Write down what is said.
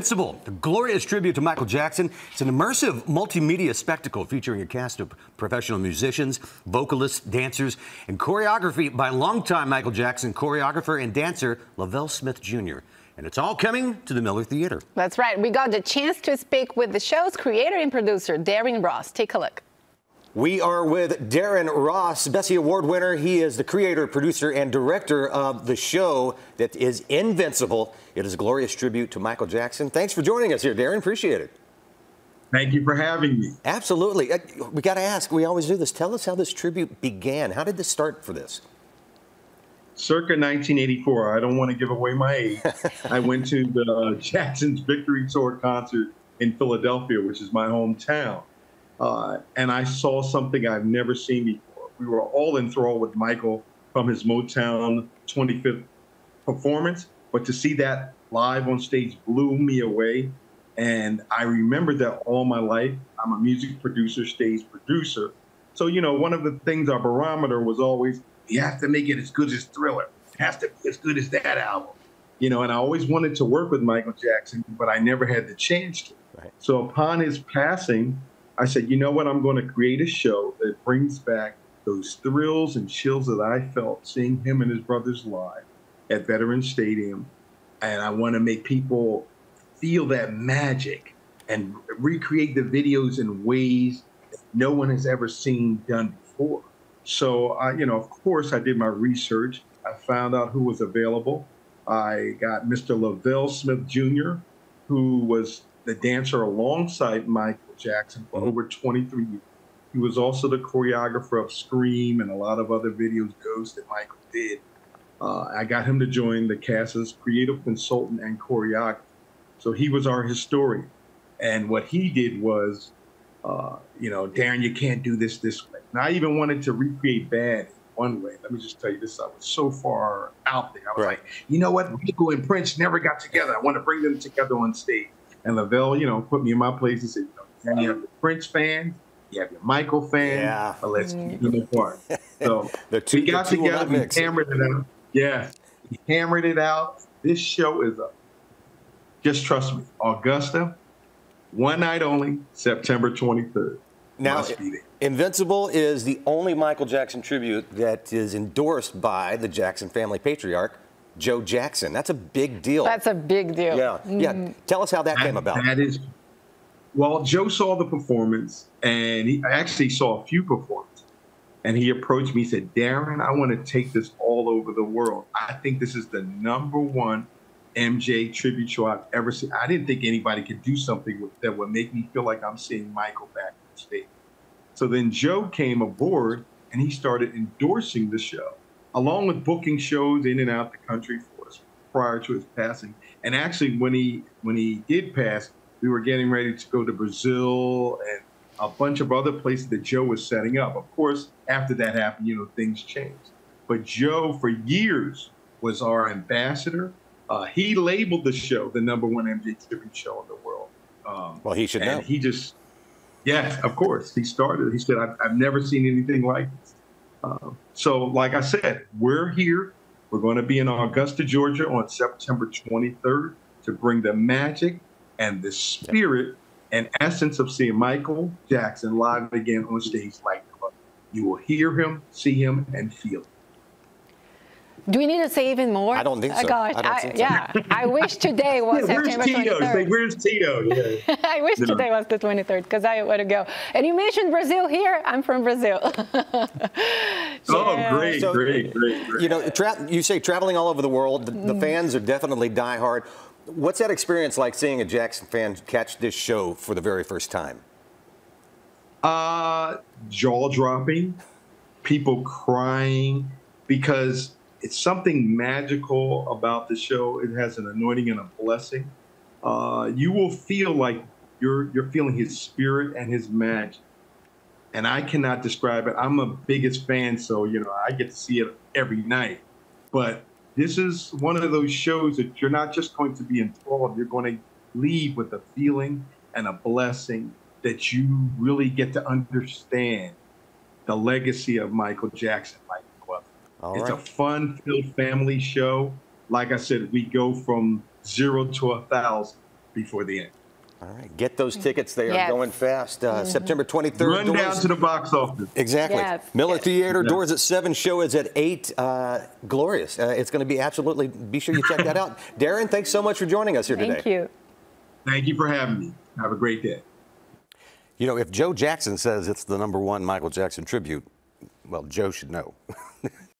Invincible, the glorious tribute to Michael Jackson. It's an immersive multimedia spectacle featuring a cast of professional musicians, vocalists, dancers, and choreography by longtime Michael Jackson choreographer and dancer Lavelle Smith Jr. And it's all coming to the Miller Theater. That's right. We got the chance to speak with the show's creator and producer, Darrin Ross. Take a look. We are with Darrin Ross, Bessie Award winner. He is the creator, producer, and director of the show that is Invincible. It is a glorious tribute to Michael Jackson. Thanks for joining us here, Darrin. Appreciate it. Thank you for having me. Absolutely. We got to ask, we always do this. Tell us how this tribute began. How did this start for this? Circa 1984. I don't want to give away my age. I went to the Jackson's Victory Tour concert in Philadelphia, which is my hometown. And I saw something I've never seen before. We were all enthralled with Michael from his Motown 25th performance, but to see that live on stage blew me away. And I remembered that all my life. I'm a music producer, stage producer. So, you know, one of the things, our barometer was always, you have to make it as good as Thriller. It has to be as good as that album. You know, and I always wanted to work with Michael Jackson, but I never had the chance to. Right. So upon his passing, I said, you know what, I'm going to create a show that brings back those thrills and chills that I felt seeing him and his brothers live at Veterans Stadium. And I want to make people feel that magic and recreate the videos in ways that no one has ever seen done before. So, you know, of course, I did my research. I found out who was available. I got Mr. Lavelle Smith Jr., who was the dancer alongside Michael Jackson for over 23 years. He was also the choreographer of Scream and a lot of other videos, Ghost, that Michael did. I got him to join the cast as creative consultant and choreographer. So he was our historian. And what he did was, you know, Darrin, you can't do this way. And I even wanted to recreate Bad one way. Let me just tell you this, I was so far out there. I was like, you know what, Michael and Prince never got together. I want to bring them together on stage. And Lavelle, you know, put me in my place and said, you know, you have the Prince fans, you have your Michael fans, but let's keep them apart. So we got together, we hammered it out. Yeah, we hammered it out. This show is just trust me, Augusta, one night only, September 23rd. Now, Invincible is the only Michael Jackson tribute that is endorsed by the Jackson family patriarch, Joe Jackson. That's a big deal. That's a big deal. Yeah, yeah. Tell us how that came about. That is, well, Joe saw the performance, and he actually saw a few performances, and he approached me and said, Darrin, I want to take this all over the world. I think this is the #1 MJ tribute show I've ever seen. I didn't think anybody could do something that would make me feel like I'm seeing Michael back on stage. So then Joe came aboard, and he started endorsing the show, along with booking shows in and out the country for us prior to his passing. And actually, when he did pass, we were getting ready to go to Brazil and a bunch of other places that Joe was setting up. Of course, after that happened, you know, things changed. But Joe, for years, was our ambassador. He labeled the show the #1 MJ tribute show in the world. Well, he should know. He just, yes, of course. He started. He said, I've never seen anything like this. So, like I said, we're here. We're going to be in Augusta, Georgia on September 23rd to bring the magic and the spirit and essence of seeing Michael Jackson live again on stage like you will hear him, see him, and feel it. Do we need to say even more? I don't think so. Gosh, yeah, I wish today was September 23rd. Where's Tito? Yeah. I wish today was the 23rd because I want to go. And you mentioned Brazil here. I'm from Brazil. Oh, great, so, great. You know, you say traveling all over the world. The fans are definitely diehard. What's that experience like seeing a Jackson fan catch this show for the very first time? Jaw-dropping, people crying, because it's something magical about the show. It has an anointing and a blessing. You will feel like you're feeling his spirit and his magic. And I cannot describe it. I'm a biggest fan, so, you know, I get to see it every night. But this is one of those shows that you're not just going to be enthralled. You're going to leave with a feeling and a blessing that you really get to understand the legacy of Michael Jackson. It's a fun-filled family show. Like I said, we go from 0 to 1,000 before the end. All right, get those tickets. They are Yes. going fast. September 23rd. Run down to the box office. Exactly. Yes. Miller Theater, Yeah. doors at 7, show is at 8. Glorious. It's going to be absolutely, be sure you check that out. Darrin, thanks so much for joining us here today. Thank you. Thank you for having me. Have a great day. You know, if Joe Jackson says it's the #1 Michael Jackson tribute, well, Joe should know.